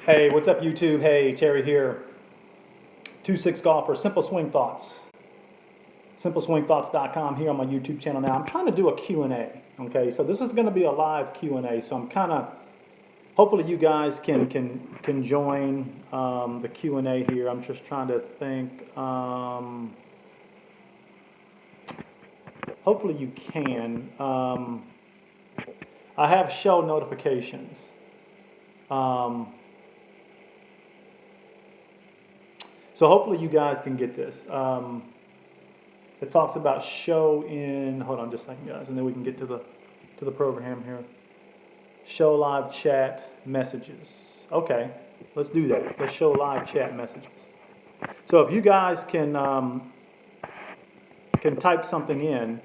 Hey, what's up YouTube? Hey, Terry here. 2-6 Golfer, Simple Swing Thoughts. SimpleSwingThoughts.com here on my YouTube channel now. I'm trying to do a Q&A, okay? So this is going to be a live Q&A, so I'm kind of, hopefully you guys can join the Q&A here. I'm just trying to think, hopefully you can. I have show notifications. So hopefully you guys can get this. It talks about show in, hold on just a second guys, and then we can get to the program here. Show live chat messages. Okay, let's do that. Let's show live chat messages. So if you guys can type something in,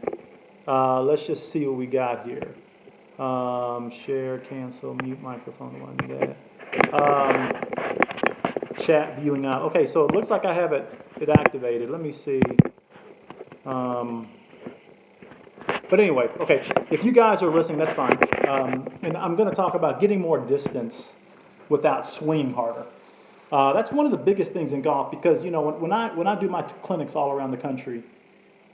let's just see what we got here. Share, cancel, mute microphone, one that. Chat viewing out. Okay, so it looks like I have it activated. Let me see. But anyway, okay, if you guys are listening, that's fine. And I'm going to talk about getting more distance without swinging harder. That's one of the biggest things in golf because, you know, when I do my clinics all around the country,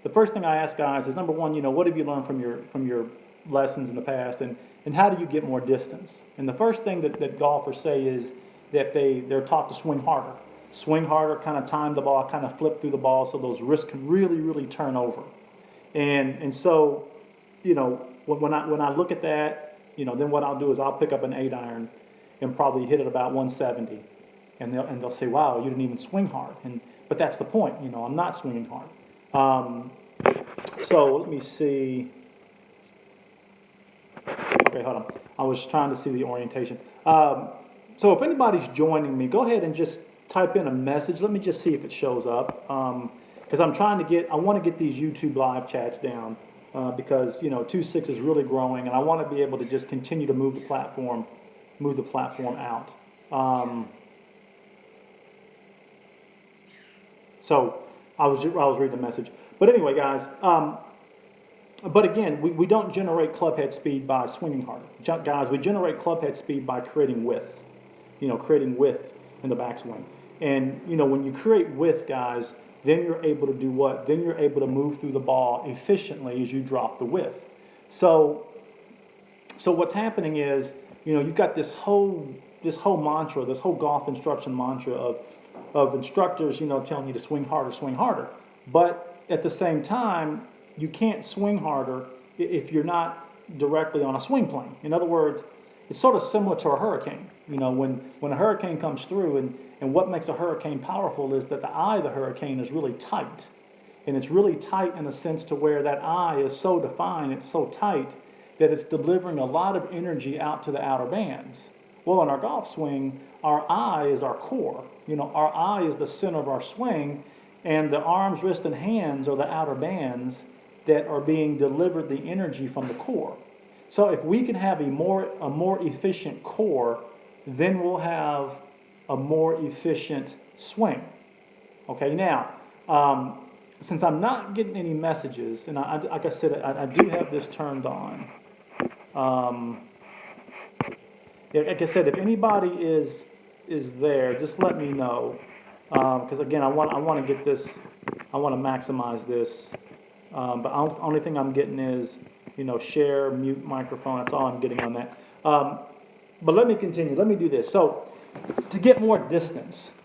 the first thing I ask guys is, number one, you know, what have you learned from your lessons in the past, and how do you get more distance? And the first thing that golfers say is that they're taught to swing harder. Swing harder, kind of time the ball, kind of flip through the ball so those wrists can really, really turn over. And so, you know, when I look at that, you know, then what I'll do is I'll pick up an 8-iron and probably hit it about 170. And they'll say, wow, you didn't even swing hard. But that's the point, you know, I'm not swinging hard. So let me see. Okay, hold on. I was trying to see the orientation. So if anybody's joining me, go ahead and just type in a message. Let me just see if it shows up. Because I want to get these YouTube live chats down because, you know, 2-6 is really growing, and I want to be able to just continue to move the platform out. So I was reading the message. But anyway, guys, but again, we don't generate clubhead speed by swinging harder. Guys, we generate clubhead speed by creating width. You know, creating width in the backswing. And, you know, when you create width, guys, then you're able to do what? Then you're able to move through the ball efficiently as you drop the width. So what's happening is, you know, you've got this whole mantra, this whole golf instruction mantra of instructors, you know, telling you to swing harder, swing harder. But at the same time, you can't swing harder if you're not directly on a swing plane. In other words, it's sort of similar to a hurricane. You know, when a hurricane comes through, and what makes a hurricane powerful is that the eye of the hurricane is really tight. And it's really tight in the sense to where that eye is so defined, it's so tight, that it's delivering a lot of energy out to the outer bands. Well, in our golf swing, our eye is our core. You know, our eye is the center of our swing, and the arms, wrists, and hands are the outer bands that are being delivered the energy from the core. So if we can have a more efficient core, then we'll have a more efficient swing. Okay, now, since I'm not getting any messages, and like I said, I do have this turned on. Like I said, if anybody is there, just let me know. Because again, I want to get this, I want to maximize this. But the only thing I'm getting is, you know, share, mute microphone. That's all I'm getting on that. But let me continue. Let me do this. So, to get more distance,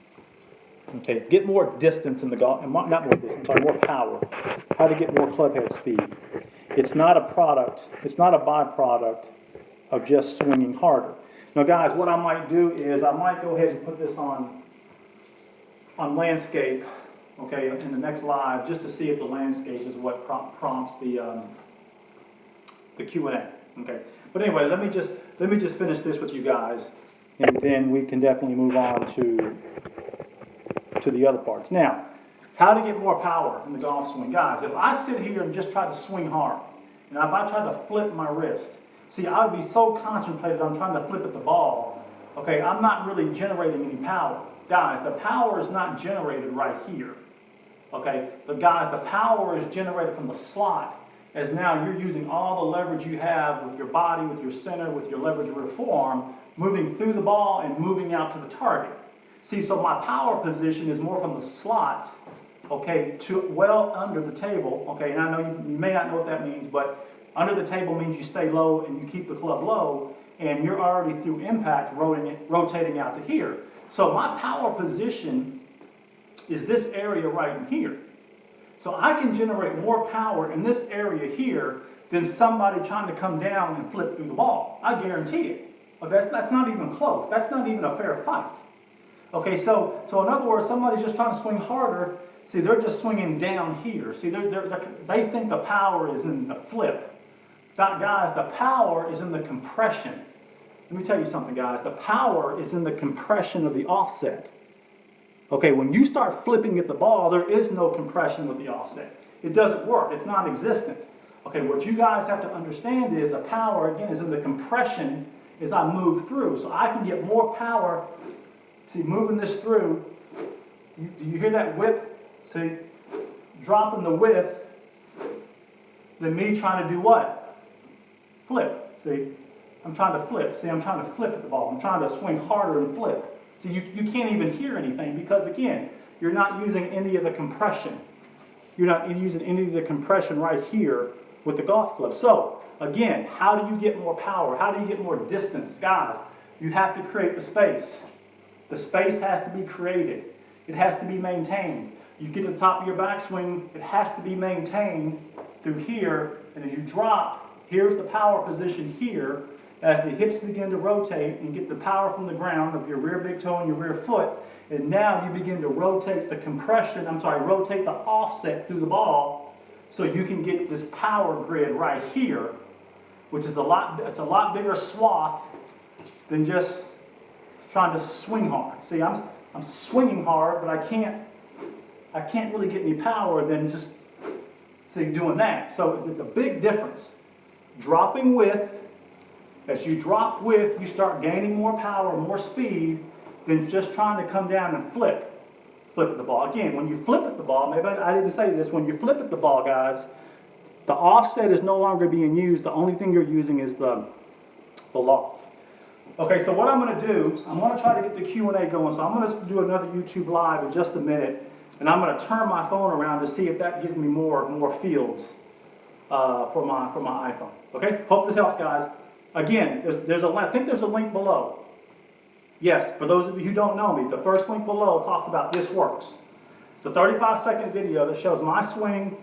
okay, get more distance in the golf, not more distance, sorry, more power. How to get more clubhead speed. It's not a product. It's not a byproduct of just swinging harder. Now, guys, what I might do is I might go ahead and put this on landscape, okay, in the next live, just to see if the landscape is what prompts the Q&A. Okay. But anyway, let me just finish this with you guys, and then we can definitely move on to the other parts. Now, how to get more power in the golf swing. Guys, if I sit here and just try to swing hard, and if I try to flip my wrist, see, I would be so concentrated on trying to flip at the ball, okay, I'm not really generating any power. Guys, the power is not generated right here. Okay, but guys, the power is generated from the slot as now you're using all the leverage you have with your body, with your center, with your leverage rear forearm, moving through the ball and moving out to the target. See, so my power position is more from the slot, okay, to well under the table, okay, and I know you may not know what that means, but under the table means you stay low and you keep the club low, and you're already through impact rotating out to here. So my power position is this area right in here. So I can generate more power in this area here than somebody trying to come down and flip through the ball. I guarantee it. But that's not even close. That's not even a fair fight. Okay, so in other words, somebody's just trying to swing harder. See, they're just swinging down here. See, they think the power is in the flip. Guys, the power is in the compression. Let me tell you something, guys. The power is in the compression of the offset. Okay, when you start flipping at the ball, there is no compression with the offset. It doesn't work. It's non-existent. Okay, what you guys have to understand is the power, again, is in the compression as I move through. So I can get more power. See, moving this through, do you hear that whip? See, dropping the width than me trying to do what? Flip. See, I'm trying to flip. See, I'm trying to flip at the ball. I'm trying to swing harder and flip. See, you can't even hear anything because, again, you're not using any of the compression. You're not using any of the compression right here with the golf club. So, again, how do you get more power? How do you get more distance? Guys, you have to create the space. The space has to be created. It has to be maintained. You get to the top of your backswing, it has to be maintained through here, and as you drop, here's the power position here. As the hips begin to rotate and get the power from the ground of your rear big toe and your rear foot, and now you begin to rotate the rotate the offset through the ball so you can get this power grid right here, which is it's a lot bigger swath than just trying to swing hard. See, I'm swinging hard, but I can't really get any power than just, see, doing that. So it's a big difference. Dropping width. As you drop width, you start gaining more power, more speed than just trying to come down and flip at the ball. Again, when you flip at the ball, maybe I didn't say this, when you flip at the ball, guys, the offset is no longer being used. The only thing you're using is the loft. Okay, so what I'm going to do, I'm going to try to get the Q&A going, so I'm going to do another YouTube Live in just a minute, and I'm going to turn my phone around to see if that gives me more fields for my iPhone. Okay, hope this helps, guys. Again, I think there's a link below. Yes, for those of you who don't know me, the first link below talks about This Works. It's a 35-second video that shows my swing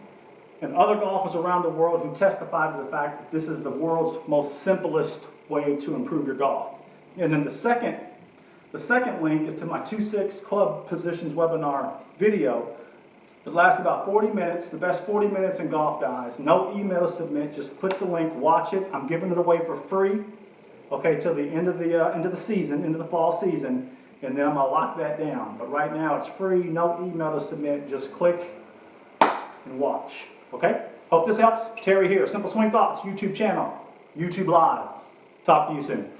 and other golfers around the world who testify to the fact that this is the world's most simplest way to improve your golf. And then the second link is to my 2-6 club positions webinar video. It lasts about 40 minutes, the best 40 minutes in golf, guys. No email to submit, just click the link, watch it. I'm giving it away for free, okay, till the end of the season, into the fall season, and then I'm gonna lock that down. But right now it's free, no email to submit, just click and watch, okay? Hope this helps. Terry here, Simple Swing Thoughts, YouTube channel, YouTube Live. Talk to you soon.